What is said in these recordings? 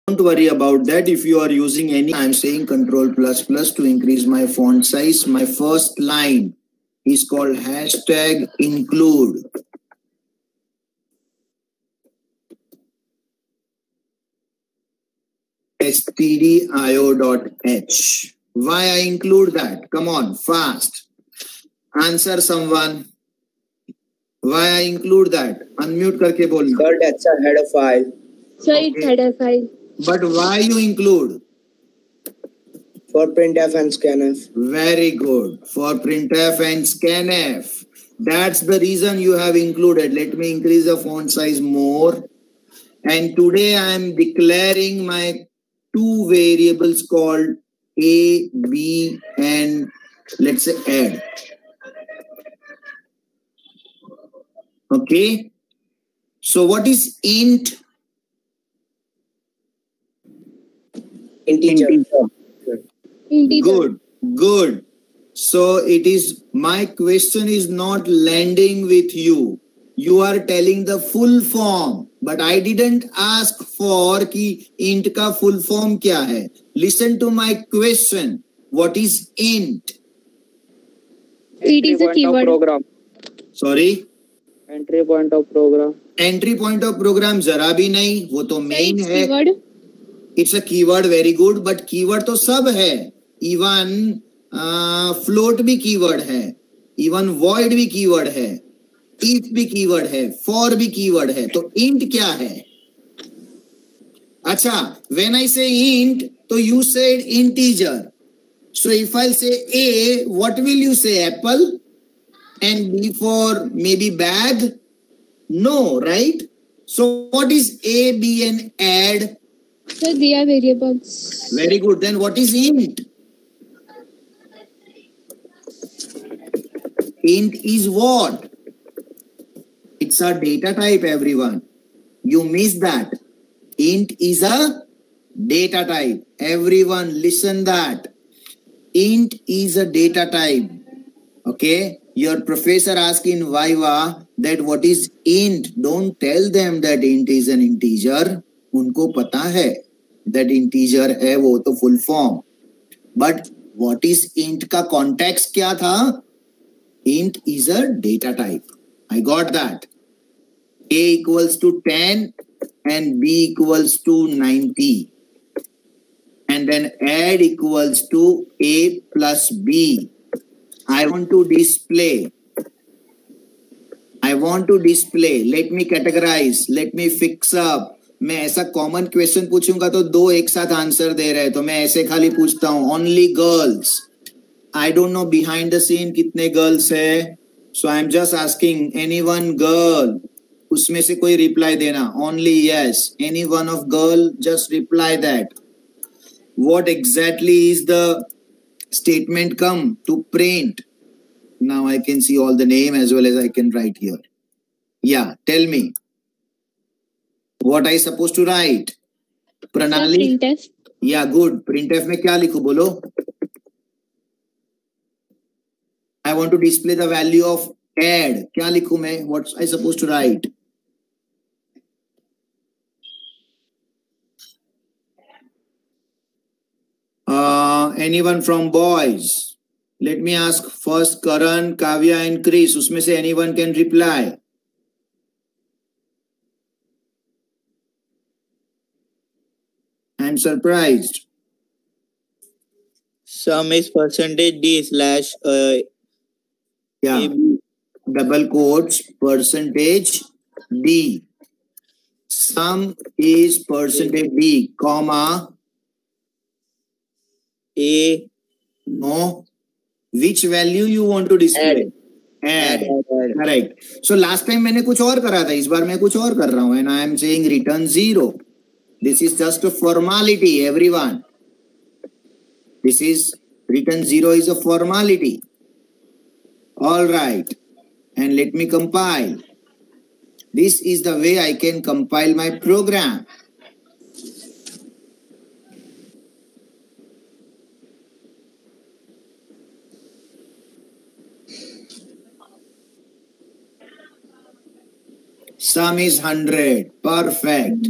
Don't worry about that. If you are using any, I'm saying Control plus plus to increase my font size. My first line is called hashtag include. stdio.h. Why I include that? Come on, fast. Answer someone. Why I include that? Unmute करके बोलना. Sir, that's a header file. Sir, it's header file. But why you include? For printf and scanf. Very good. For printf and scanf. That's the reason you have included. Let me increase the font size more. And today I am declaring my two variables called A, B, and let's say add. Okay. So what is int? Integer. Good, good. So it is, my question is not landing with you. You are telling the full form, but I didn't ask for कि int का full form क्या है. Listen to my question. What is int? It is a keyword. Program. Sorry? Entry point of program. Entry point of program जरा भी नहीं, वो तो main है. Keyword. It's a keyword, very good, but keyword तो सब है. Even float भी keyword है. Even void भी keyword है. If भी keyword है. For भी keyword है. तो int क्या है? अच्छा, when I say int, तो you said integer. So if I say A, what will you say? Apple? And B for maybe bag? No, right? So what is A, B, and add? Sir, they are variables. Very good. Then what is int? Int is what? It's a data type, everyone. You missed that. Int is a data type. Everyone listen that. Int is a data type. Okay? Your professor asked in Viva that what is int. Don't tell them that int is an integer. उनको पता है that integer है, वो तो full form. But what is int का context क्या था? Int is a data type. I got that. A equals to 10 and B equals to 90. And then add equals to A plus B. I want to display. Let me categorize. Let me fix up. मैं ऐसा common question पूछूंगा तो दो एक साथ answer दे रहे हैं, तो मैं ऐसे खाली पूछता हूँ only girls. I don't know behind the scene कितने गर्ल्स है, so I am just asking any one girl, उसमें से कोई रिप्लाई देना. Only yes, any one of girl, just reply that. What exactly is the statement come to print? Now I can see all the name as well as I can write here. या टेल मी what I supposed to write? Pranali? Printf. Yeah, good. Printf में क्या लिखूं बोलो? I want to display the value of add. क्या लिखूं मैं? What I supposed to write? Anyone from boys? Let me ask first Karan, Kavya and Chris. उसमें से anyone can reply. I'm surprised. Sum is percentage D slash yeah, AB. Double quotes percentage D. Sum is percentage D, comma A. No. Which value you want to display? Add. Correct. So last time मैंने कुछ और करा था, इस बार मैं कुछ और कर रहा हूँ, and I am saying return 0. This is just a formality, everyone. This is return 0 is a formality. All right. And let me compile. This is the way I can compile my program. Sum is 100. Perfect.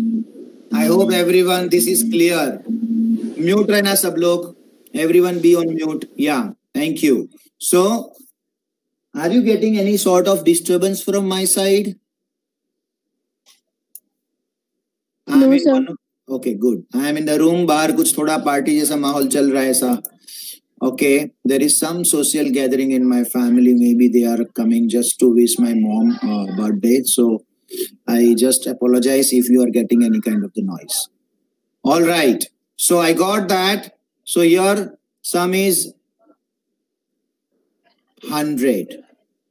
I hope hope everyone this is clear. Mute रहना सब लोग. Everyone be on mute. Yeah, thank you. So, are you getting any sort of disturbance from my side? No, sir. Okay, good. I am in the room. बाहर कुछ थोड़ा party जैसा माहौल चल रहा है ऐसा. Okay, there is some social gathering in my family. Maybe they are coming just to wish my mom birthday. So I just apologize if you are getting any kind of the noise. All right. So I got that. So your sum is 100.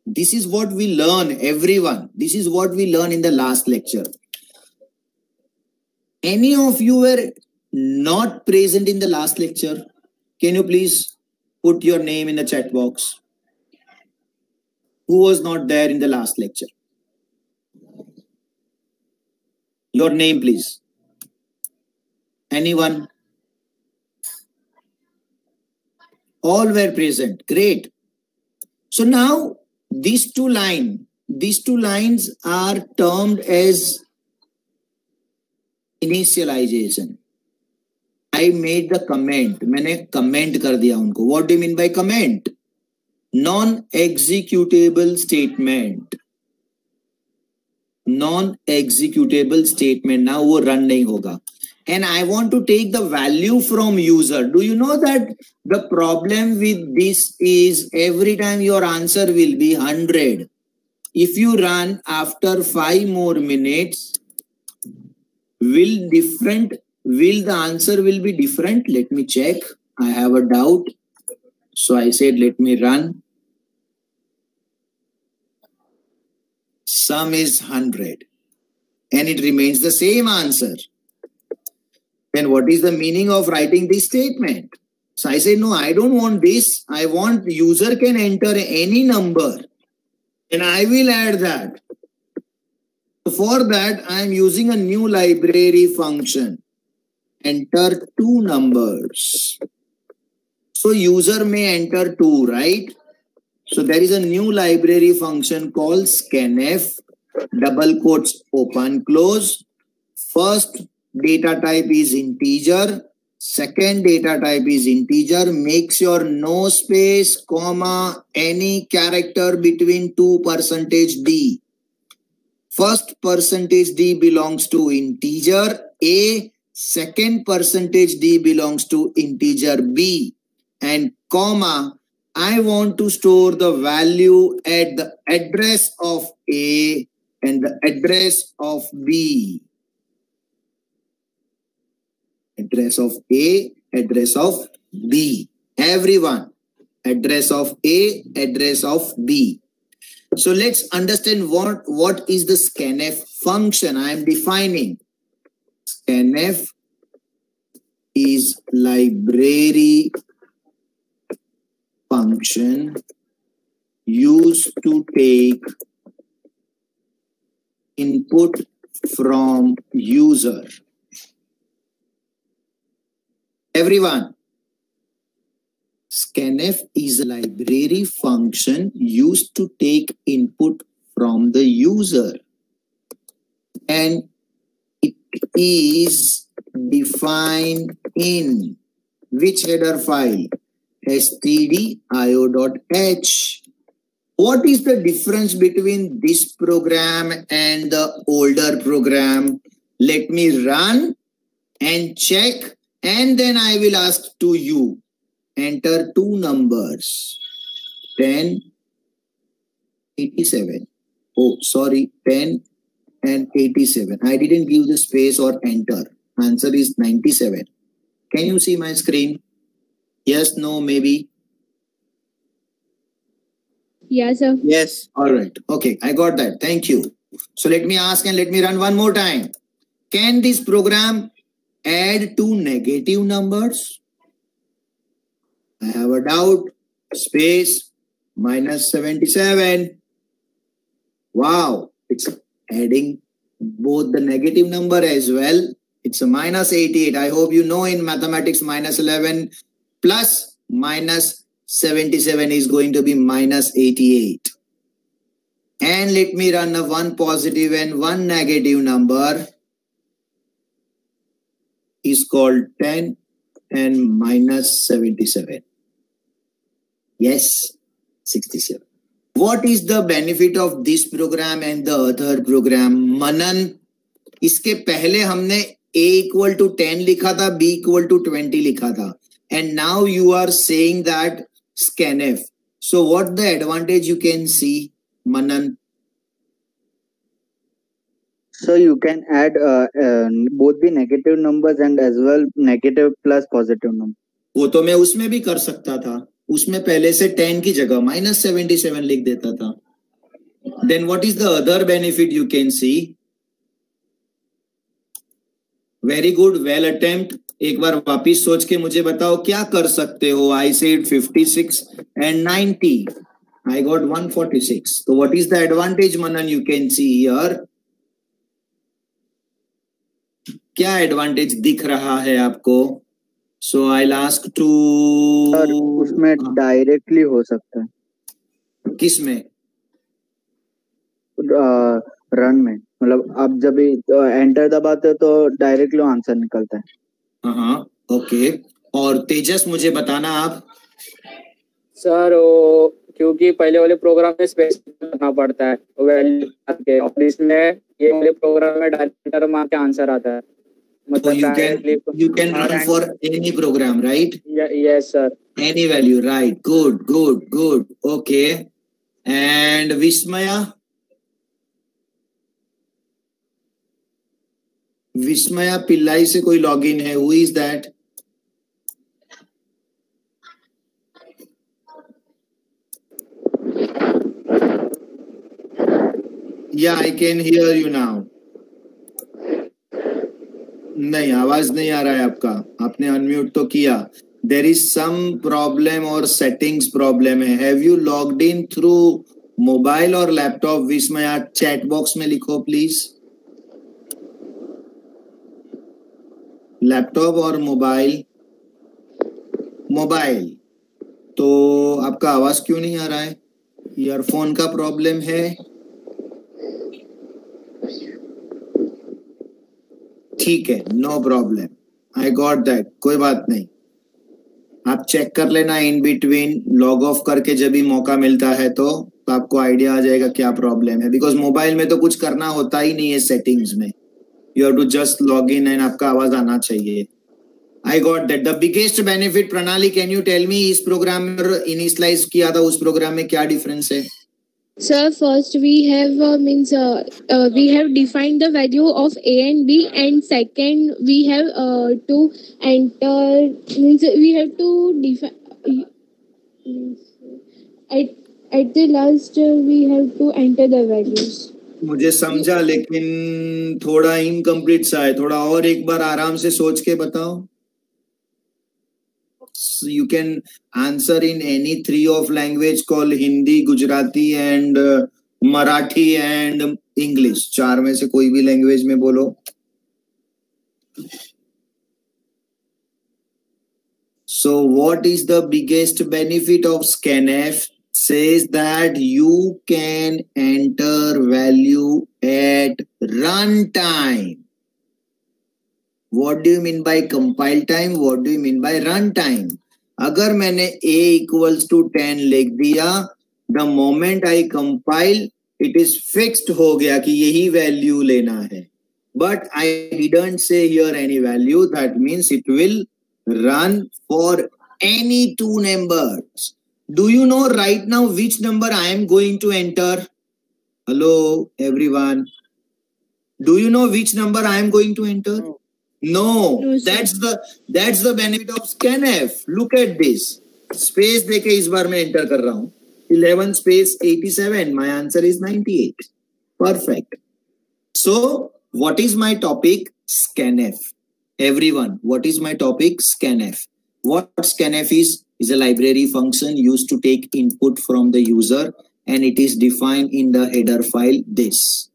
This is what we learn, everyone. This is what we learn in the last lecture. Any of you were not present in the last lecture? Can you please put your name in the chat box? Who was not there in the last lecture? Your name, please. Anyone? All were present. Great. So now these two lines are termed as initialization. I made the comment. मैंने comment कर दिया उनको. What do you mean by comment? Non-executable statement. Non-executable statement. Now वो run नहीं होगा. And I want to take the value from user. Do you know that the problem with this is every time your answer will be 100. If you run after 5 more minutes, will the answer will be different? Let me check. I have a doubt. So I said, let me run. Sum is 100. And it remains the same answer. Then what is the meaning of writing this statement? So I say, no, I don't want this. I want user can enter any number. And I will add that. For that, I am using a new library function. Enter 2 numbers. So user may enter 2, right? So there is a new library function called scanf, double quotes, open, close. First data type is integer. Second data type is integer. Make sure no space, comma, any character between 2 %d. First %d belongs to integer A. Second %d belongs to integer B. And comma, I want to store the value at the address of A and the address of B. Address of A, address of B. Everyone, address of A, address of B. So let's understand what is the scanf function I am defining. Scanf is library function used to take input from user. Everyone, scanf is a library function used to take input from the user. And it is defined in which header file? stdio.h. What is the difference between this program and the older program? Let me run and check, and then I will ask to you. Enter 2 numbers. 10, 87. Oh, sorry, 10 and 87. I didn't give the space or enter. Answer is 97. Can you see my screen? Yes, no, maybe. Yes, sir. Yes. All right. Okay, I got that. Thank you. So let me ask and let me run one more time. Can this program add 2 negative numbers? I have a doubt. Space minus 77. Wow, it's adding both the negative number as well. It's a minus 88. I hope you know in mathematics minus 11 plus minus 77 is going to be minus 88. And let me run a 1 positive and 1 negative number. is called 10 and minus 77. Yes, 67. What is the benefit of this program and the other program? Manan, इसके पहले हमने a equal to 10 लिखा था, b equal to 20 लिखा था, and now you are saying that scanf. So what the advantage you can see, Manan? So you can add both the negative numbers and as well negative plus positive number. वो तो मैं उसमें भी कर सकता था, उसमें पहले से 10 की जगह minus 77 लिख देता था. Then what is the other benefit you can see? Very good, well attempt. एक बार वापिस सोच के मुझे बताओ क्या कर सकते हो. I said 56 and 90. I got 146. So what is the advantage, Manan, you can see here? क्या एडवांटेज दिख रहा है आपको? So I'll ask to. Sir उसमें डायरेक्टली हो सकता है. किसमें? रन में, मतलब आप जब एंटर दबाते हो तो डायरेक्टली आंसर निकलता है. हाँ, ओके. और तेजस मुझे बताना आप. सर वो क्योंकि पहले वाले प्रोग्राम में स्पेसिफाई करना पड़ता है वैल्यू के, और इसमें ये वाले प्रोग्राम में डायरेक्ट एंटर मार के आंसर आता है. So you can run for any program, right? Yes, sir. Any value, right? Good. Okay. And Vismaya? Vismaya Pillai से कोई login है? Who is that? Yeah, I can hear you now. नहीं, आवाज नहीं आ रहा है आपका. आपने अनम्यूट तो किया. There is some problem or settings problem है. Have you logged in through mobile or laptop? Vismaya chat box में लिखो please. लैपटॉप और मोबाइल. मोबाइल. तो आपका आवाज क्यों नहीं आ रहा है? ईयरफोन का प्रॉब्लम है? ठीक है, no problem. I got that. कोई बात नहीं, आप चेक कर लेना इन बिटवीन. लॉग ऑफ करके जब भी मौका मिलता है तो आपको आइडिया आ जाएगा क्या प्रॉब्लम है. बिकॉज मोबाइल में तो कुछ करना होता ही नहीं है सेटिंग्स में. You have to just log in and आपका आवाज आना चाहिए. I got that. The biggest benefit, Pranali can you tell me, इस प्रोग्राम में इनिशियलाइज किया था उस प्रोग्राम में क्या डिफरेंस है? Sir, first we have we have defined the value of A and B, and second we have to enter, means we have to define at the last we have to enter the values. मुझे समझा, लेकिन थोड़ा incomplete सा है. थोड़ा और एक बार आराम से सोच के बताओ. You can answer in any three of language called Hindi, Gujarati and Marathi and English. चार में से कोई भी लैंग्वेज में बोलो. So what is the biggest benefit of scanf? Says that you can enter value at runtime. What do you mean by compile time? What do you mean by run time? अगर मैंने a equals to 10 लिख दिया, the moment I compile, it is fixed हो गया कि यही value लेना है. But I didn't say here any value. That means it will run for any two numbers. Do you know right now which number I am going to enter? Hello, everyone. Do you know which number I am going to enter? No, that's the benefit of scanf. Look at this. Space देके इस बार मैं enter कर रहा हूँ. 11 space 87. My answer is 98. Perfect. So, what is my topic? Scanf. Everyone, what is my topic? Scanf. What scanf is a library function used to take input from the user, and it is defined in the header file this.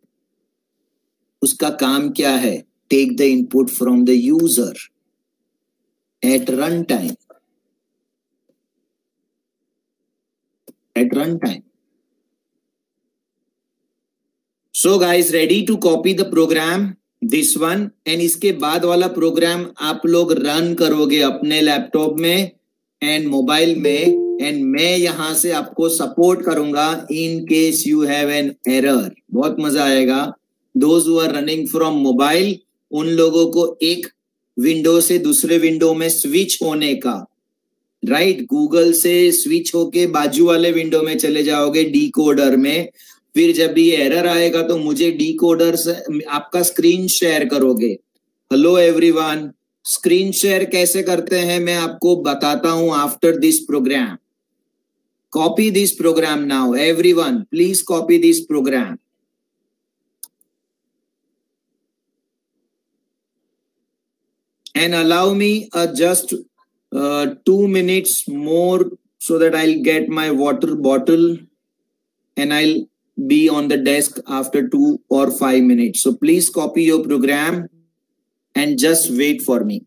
उसका काम क्या है? Take the input from the user at runtime. At runtime. So guys, ready to copy the program? This one, and इसके बाद वाला programme आप लोग run करोगे अपने लैपटॉप में एंड मोबाइल में, एंड मैं यहां से आपको सपोर्ट करूंगा in case you have an error. बहुत मजा आएगा। Those who are running from mobile, उन लोगों को एक विंडो से दूसरे विंडो में स्विच होने का, राइट, गूगल से स्विच होके बाजू वाले विंडो में चले जाओगे डीकोडर में। फिर जब ये एरर आएगा तो मुझे डीकोडर से आपका स्क्रीन शेयर करोगे। हेलो एवरीवन, स्क्रीन शेयर कैसे करते हैं मैं आपको बताता हूं after this program. Copy this program now everyone, please copy this program and allow me just 2 minutes more so that I'll get my water bottle and I'll be on the desk after 2 or 5 minutes. So please copy your program and just wait for me.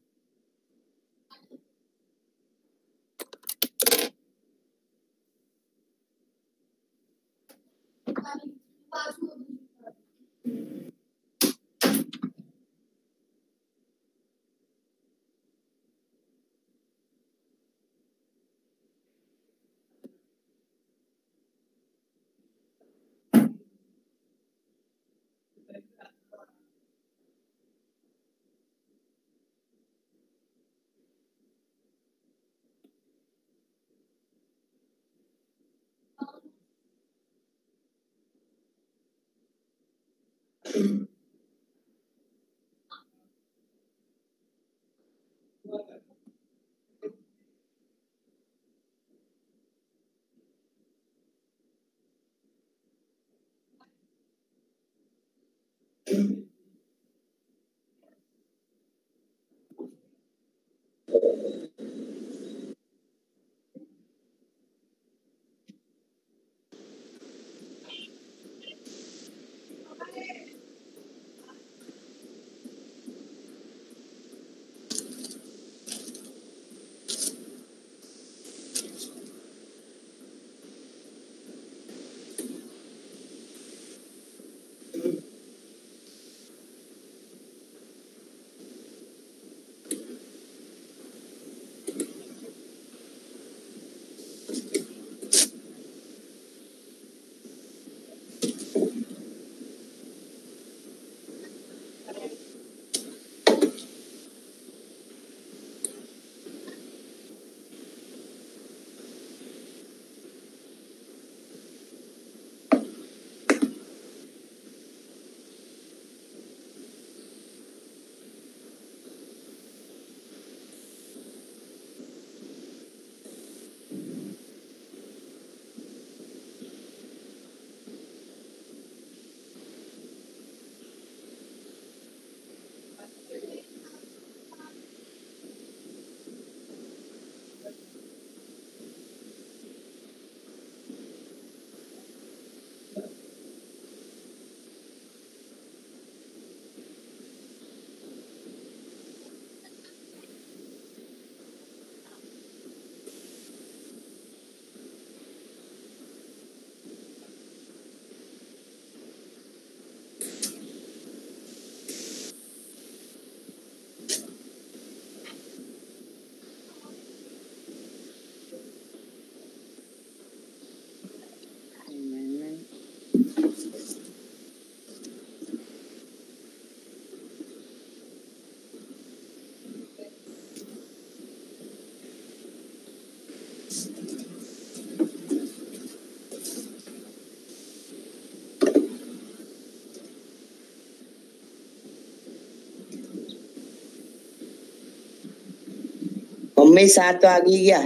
Mummy साथ तो आ गई क्या?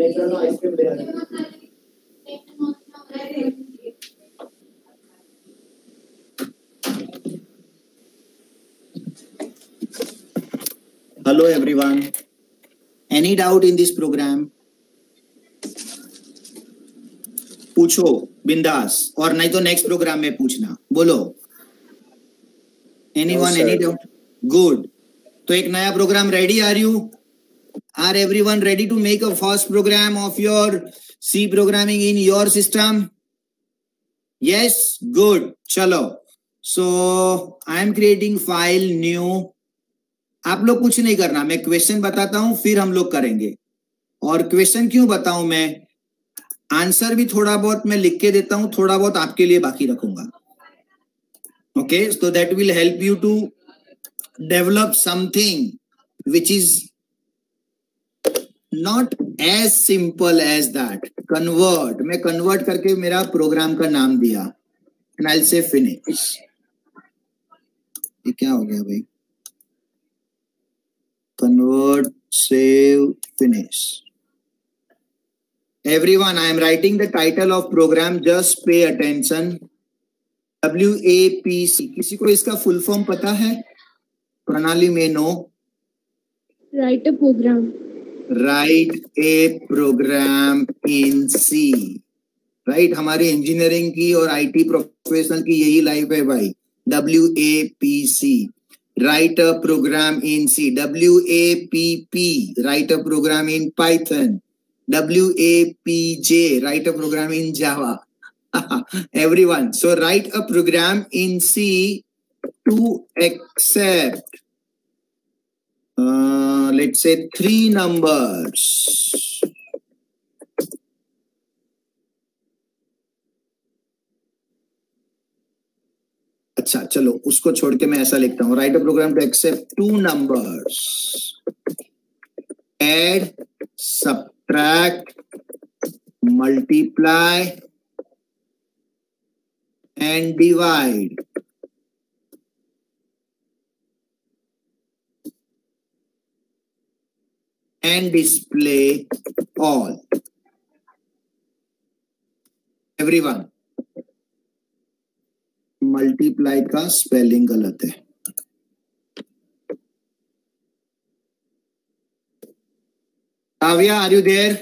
Hello everyone. Any doubt in this program? पूछो बिंदास, और नहीं तो next programme में पूछना. बोलो. Anyone, any doubt? Good. तो एक नया program ready? Are you? Are everyone ready to make a first program of your C programming in your system? Yes, good. चलो. So I am creating file new. आप लोग कुछ नहीं करना, मैं क्वेश्चन बताता हूं फिर हम लोग करेंगे. और क्वेश्चन क्यों बताऊं मैं? आंसर भी थोड़ा बहुत मैं लिख के देता हूं, थोड़ा बहुत आपके लिए बाकी रखूंगा. Okay, so that will help you to develop something which is not as simple as that. Convert, मैं convert करके मेरा प्रोग्राम का नाम दिया and I'll say finish. ये क्या हो गया भाई? Convert, save, finish. Everyone, I am writing the title of program. Just pay attention. WAPC. किसी को इसका फुल फॉर्म पता है? प्रणाली में no. Write a program. Write a program in C. Right? हमारी इंजीनियरिंग की और IT प्रोफेशनल की यही लाइफ है भाई. WAPC. Write a program in C. WAPP. Write a program in Python. WAPJ. Write a program in Java. Everyone. So write a program in C to accept, let's say 3 numbers. अच्छा चलो उसको छोड़ के मैं ऐसा लिखता हूं. Write a program to accept 2 numbers. Add, subtract, multiply and divide. And display all. Everyone. Multiply का स्पेलिंग गलत है. Kavya, are you there?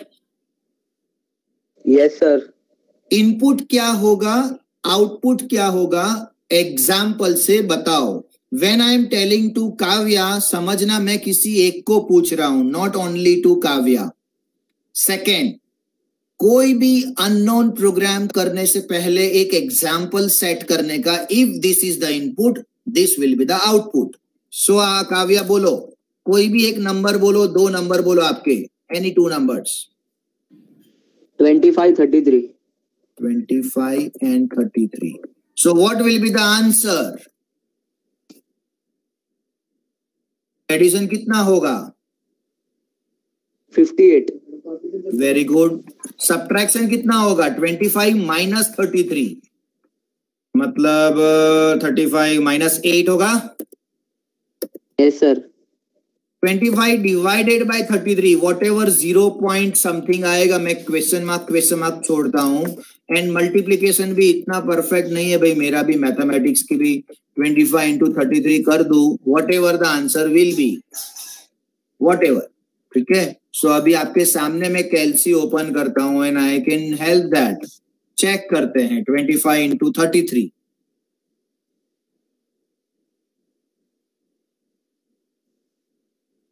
Yes sir. Input क्या होगा, आउटपुट क्या होगा, एग्जाम्पल से बताओ. When I am telling to Kavya, समझना मैं किसी एक को पूछ रहा हूं, not only to Kavya. Second, कोई भी अननोन प्रोग्राम करने से पहले एक एग्जाम्पल सेट करने का. If this is the input, this will be the output. So Kavya बोलो, कोई भी एक नंबर बोलो, 2 नंबर बोलो आपके. Any 2 numbers. 25, 33. 25 and 33. So what will be the answer? Addition कितना होगा? 58. Very good. सब्ट्रैक्शन कितना होगा? 25 minus 33, मतलब 35 minus 8 होगा. Yes sir. 25 divided by 33, whatever 0 point something आएगा, मैं क्वेश्चन मार्क छोड़ता हूं. एंड मल्टीप्लीकेशन भी इतना परफेक्ट नहीं है भाई, मेरा भी मैथमेटिक्स की भी 25 into 33 कर दू. whatever the answer will be, whatever. ठीक है. सो अभी आपके सामने मैं कैलसी ओपन करता हूं and I can help that. Check करते हैं. 25 into 33.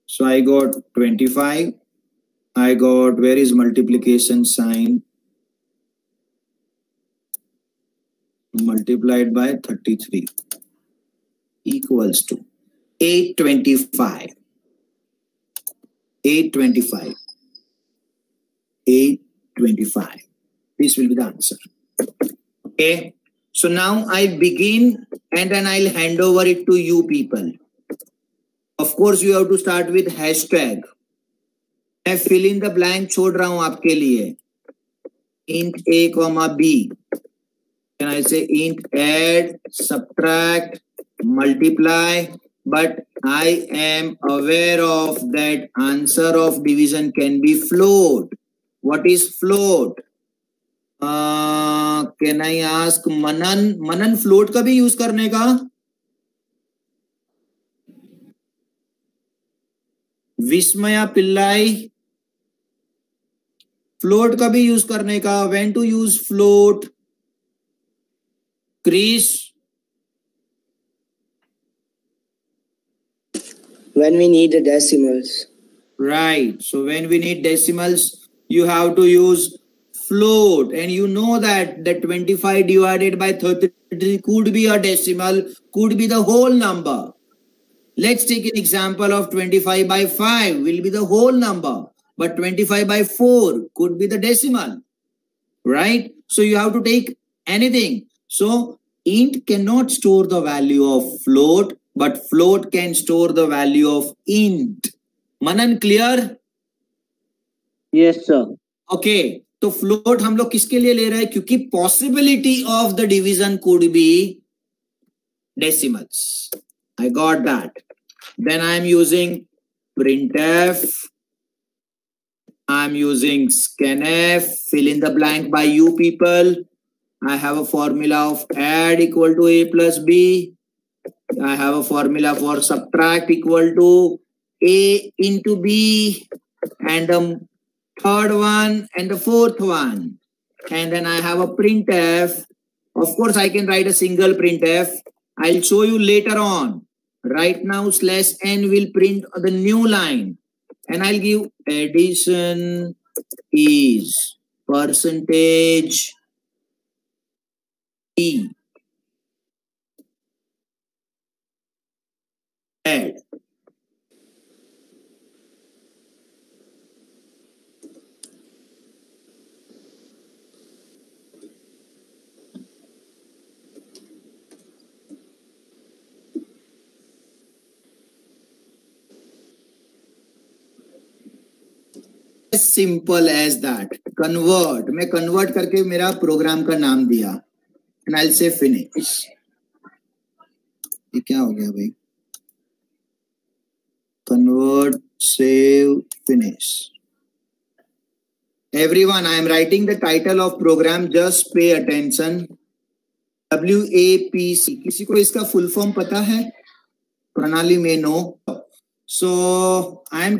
So I got 25. I got, where is multiplication sign? Multiplied by 33 equals to 825. 825. 825. This will be the answer. Okay. So now I begin and then I'll hand over it to you people. Of course, you have to start with hashtag. मैं fill in the blank छोड़ रहा हूं आपके लिए. Int A, B. Can I say int add, subtract, multiply? But I am aware of that answer of division can be float. What is float? Can I ask Manan float का भी use करने का? विस्मया Pillai float का भी use करने का? When to use float? Chris? When we need the decimals. Right. So when we need decimals, you have to use float, and you know that the 25 divided by 33 could be a decimal, could be the whole number. Let's take an example of 25 by 5 will be the whole number, but 25 by 4 could be the decimal, right? So you have to take anything. So int cannot store the value of float, but float can store the value of int. Manan, clear? Yes, sir. Okay. तो float हम लोग किसके लिए ले रहे हैं? क्योंकि possibility of the division could be decimals. I got that. Then I am using printf. I am using scanf. Fill in the blank by you people. I have a formula of add equal to a plus b. I have a formula for subtract equal to a into b, and the third one and the fourth one. And then I have a printf. Of course, I can write a single printf. I'll show you later on. Right now, /n will print the new line. And I'll give addition is percentage e. Add. Simple as that. Convert. मैं convert करके मेरा programme का नाम दिया. And I'll say finish. ये क्या हो गया भाई? Convert, save, finish. Everyone, I am writing the title of program. Just pay attention. WAPC. किसी को इसका full form पता है? प्रणाली में no. So I am